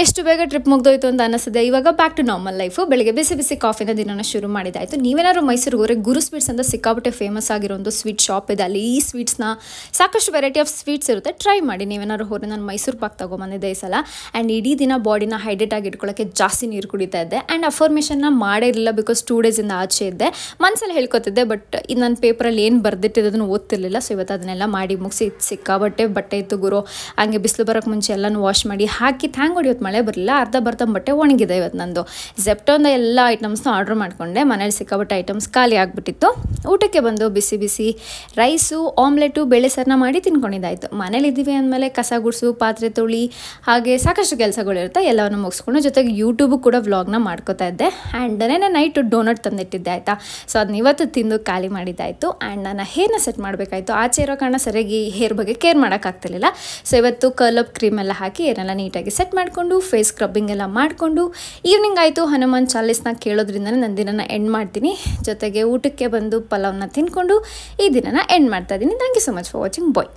ಎಷ್ಟು ಬೇಗ ಟ್ರಿಪ್ ಮುಗ್ದೋಯ್ತು ಅಂತ ಅನಿಸಿದೆ. ಇವಾಗ ಬ್ಯಾಕ್ ಟು ನಾರ್ಮಲ್ ಲೈಫು. ಬೆಳಿಗ್ಗೆ ಬಿಸಿ ಬಿಸಿ ಕಾಫಿನ ದಿನನ ಶುರು ಮಾಡಿದಾಯಿತು. ನೀವೇನಾದ್ರು ಮೈಸೂರಿಗೆ ಹೋದರೆ ಗುರು ಸ್ವೀಟ್ಸ್ ಅಂತ ಸಿಕ್ಕಾಪಟ್ಟೆ ಫೇಮಸ್ ಆಗಿರೋ ಒಂದು ಸ್ವೀಟ್ ಶಾಪ್ ಇದೆ. ಅಲ್ಲಿ ಈ ಸ್ವೀಟ್ಸ್ನ ಸಾಕಷ್ಟು ವೆರೈಟಿ ಆಫ್ ಸ್ವೀಟ್ಸ್ ಇರುತ್ತೆ, ಟ್ರೈ ಮಾಡಿ. ನೀವೇನಾದ್ರು ಹೋದರೆ ನಾನು ಮೈಸೂರು ಪಾಕ್ ತೊಗೊಂಬಂದಿದ್ದೆ ಈ ಸಲ. ಆ್ಯಂಡ್ ಇಡೀ ದಿನ ಬಾಡಿನ ಹೈಡ್ರೇಟ್ ಆಗಿ ಇಟ್ಕೊಳ್ಳೋಕ್ಕೆ ಜಾಸ್ತಿ ನೀರು ಕುಡಿತಾ ಇದ್ದೆ. ಆ್ಯಂಡ್ ಅಫರ್ಮೇಷನ್ನ ಮಾಡೇ ಇರಲಿಲ್ಲ, ಬಿಕಾಸ್ 2 ಡೇಸಿಂದ ಆಚೆ ಇದ್ದೆ. ಮನಸ್ಸಲ್ಲಿ ಹೇಳ್ಕೊತಿದ್ದೆ, ಬಟ್ ಇದು ನನ್ನ ಪೇಪರಲ್ಲಿ ಏನು ಬರ್ದಿಟ್ಟಿರೋದನ್ನು ಓದ್ತಿರ್ಲಿಲ್ಲ. ಸೊ ಇವತ್ತು ಅದನ್ನೆಲ್ಲ ಮಾಡಿ ಮುಗಿಸಿ ಸಿಕ್ಕಾಬಟ್ಟೆ ಬಟ್ಟೆ ಇತ್ತು ಗುರು. ಹಂಗೆ ಬಿಸಿಲು ಬರೋಕ್ಕೆ ಮುಂಚೆ ಎಲ್ಲನೂ ವಾಶ್ ಮಾಡಿ ಹಾಕಿ ಥ್ಯಾಂಕ್ ಗಾಡ್ ಇವತ್ತು ಮಳೆ ಬರಲಿಲ್ಲ. ಅರ್ಧ ಬಟ್ಟೆ ಒಣಗಿದೆ ಇವತ್ತು ನಂದು. ಝೆಪ್ಟೋಂದ ಎಲ್ಲ ಐಟಮ್ಸ್ನ ಆರ್ಡ್ರ್ ಮಾಡಿಕೊಂಡೆ. ಮನೇಲಿ ಸಿಕ್ಕಾಬಟ್ಟೆ ಐಟಮ್ಸ್ ಖಾಲಿ ಆಗಿಬಿಟ್ಟಿತ್ತು. ಊಟಕ್ಕೆ ಬಂದು ಬಿಸಿ ಬಿಸಿ ರೈಸು, ಆಮ್ಲೆಟು, ಬೇಳೆ ಸಾರನ್ನ ಮಾಡಿ ತಿನ್ಕೊಂಡಿದ್ದಾಯಿತು. ಮನೇಲಿದ್ದೀವಿ ಅಂದಮೇಲೆ ಕಸ ಗುಡಿಸು, ಪಾತ್ರೆ ತೊಳಿ, ಹಾಗೆ ಸಾಕಷ್ಟು ಕೆಲಸಗಳಿರುತ್ತೆ. ಎಲ್ಲವನ್ನು ಮುಗಿಸ್ಕೊಂಡು ಜೊತೆಗೆ ಯೂಟ್ಯೂಬು ಕೂಡ ವ್ಲಾಗ್ನ ಮಾಡ್ಕೋತಾ ಇದ್ದೆ. ಆ್ಯಂಡ್ ನೆನೆ ನೈಟು ಡೋನಟ್ ತಂದಿಟ್ಟಿದ್ದೆ ಆಯಿತಾ. ಸೊ ಅದನ್ನ ಇವತ್ತು ತಿಂದು ಖಾಲಿ ಮಾಡಿದ್ದಾಯಿತು. ಆ್ಯಂಡ್ ನಾನು ಹೇರ್ನ ಸೆಟ್ ಮಾಡಬೇಕಾಯಿತು. ಆಚೆ ಇರೋ ಕಾರಣ ಸರಿಯಾಗಿ ಹೇರ್ ಬಗ್ಗೆ ಕೇರ್ ಮಾಡೋಕ್ಕಾಗ್ತಿರ್ಲಿಲ್ಲ. ಸೊ ಇವತ್ತು ಕರ್ಲಪ್ ಕ್ರೀಮ್ ಎಲ್ಲ ಹಾಕಿ ಏನೆಲ್ಲ ನೀಟಾಗಿ ಸೆಟ್ ಮಾಡಿಕೊಂಡು ಫೇಸ್ ಸ್ಕ್ರಬ್ಬಿಂಗ್ ಎಲ್ಲ ಮಾಡಿಕೊಂಡು ಈವ್ನಿಂಗ್ ಆಯಿತು. ಹನುಮಾನ್ ಚಾಲೀಸ್ನ ಕೇಳೋದ್ರಿಂದನೇ ನನ್ನ ದಿನನ ಎಂಡ್ ಮಾಡ್ತೀನಿ. ಜೊತೆಗೆ ಊಟಕ್ಕೆ ಬಂದು ಪಲಾವ್ನ ತಿನ್ಕೊಂಡು ಈ ದಿನನ ಎಂಡ್ ಮಾಡ್ತಾ ಇದ್ದೀನಿ. Thank you so much for watching. Bye.